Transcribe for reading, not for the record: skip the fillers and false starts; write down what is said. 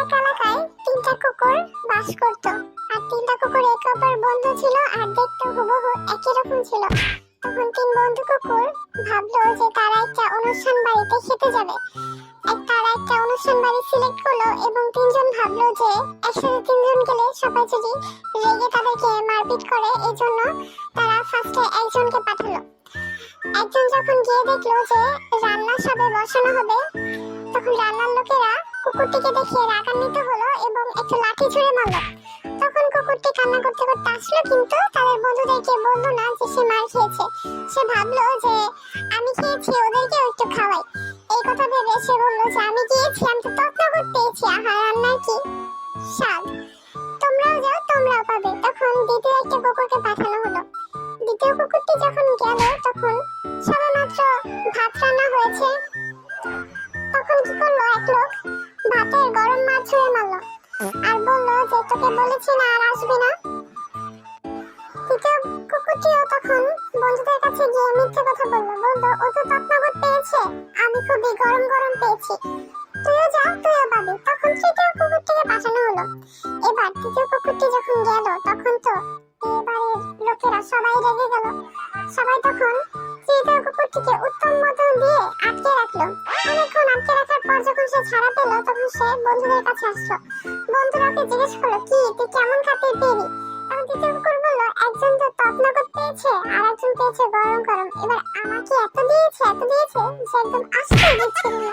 এক এলাকায় তিনটা কুকুর বাস করত। আর তিনটা কুকুর একে অপরের বন্ধু ছিল আর দেখতে হুবহু একই রকম ছিল। তখন তিন বন্ধু কুকুর ভাবলো যে তারা একটা অনুষ্ঠান বাড়িতে খেতে যাবে। তারা একটা অনুষ্ঠান বাড়ি সিলেক্ট করলো এবং তিনজন ভাবলো যে একসাথে তিনজন গেলে সবাই যদি রেগে তাদেরকে মারপিট করে, এই জন্য তারা ফার্স্টে একজনকে পাঠালো। একজন যখন গিয়ে দেখলো যে রান্না সবে বসানো হবে, তখন রান্নার লোকেরা কুকুরটিকে দেখে রাগান্বিত হলো এবং একটা লাঠি ছুঁড়ে মারলো। তখন কুকুরটি কান্না করতে করতে আসলো, কিন্তু তাদের বন্ধুদেরকে বললো না যে সে মার খেয়েছে। সে ভাবলো যে আমি খেয়েছি, ওদেরকেও একটু খাওয়াই। এই কথা ভেবে সে বললো যে আমি গিয়েছি, আমি তো তত্ত্বাবধান পেয়েছি, আহা রান্নার কি স্বাদ, তোমরাও যাও, তোমরাও পাবে। তখন দ্বিতীয় একটা কুকুরকে পাঠানো হলো। দ্বিতীয় কুকুরটি যখন গেল, তখন সবেমাত্র ভাত রান্না হয়েছে। তখন কি করলো, এক লোক ভাতের গরম মাছ ছুঁড়ে মারলো আর বললো যে তোকে বলেছি না আর আসবি না। তৃতীয় কুকুরটিও তখন বন্ধুদের কাছে গিয়ে মিথ্যে কথা বললো ও তো তত্ত্বাবধান পেয়েছে, আমি খুবই গরম গরম পেয়েছি, তুইও যা, তুইও পাবি। তখন তৃতীয় কুকুরটিকে পাঠানো হলো। এবার তৃতীয় কুকুরটি যখন গেল, তখন তো এবারের লোকেরা সবাই রেগে গেল। সবাই তখন তৃতীয় কুকুরটিকে উত্তম মতো দিয়ে আটকে রাখলো। অনেকক্ষণ আটকে রাখার পর যখন সে ছাড়া পেল, তখন সে বন্ধুদের কাছে আসলো। বন্ধুরা ওকে জিজ্ঞেস করলো, কি তুই কেমন খাতির পেলি? তখন তৃতীয় কুকুর বললো, একজন তো তৎনগদ পেয়েছে আর একজন পেয়েছে গরম গরম, এবার আমাকে এত দিয়েছে যে একদম আসতেই দিচ্ছিল না।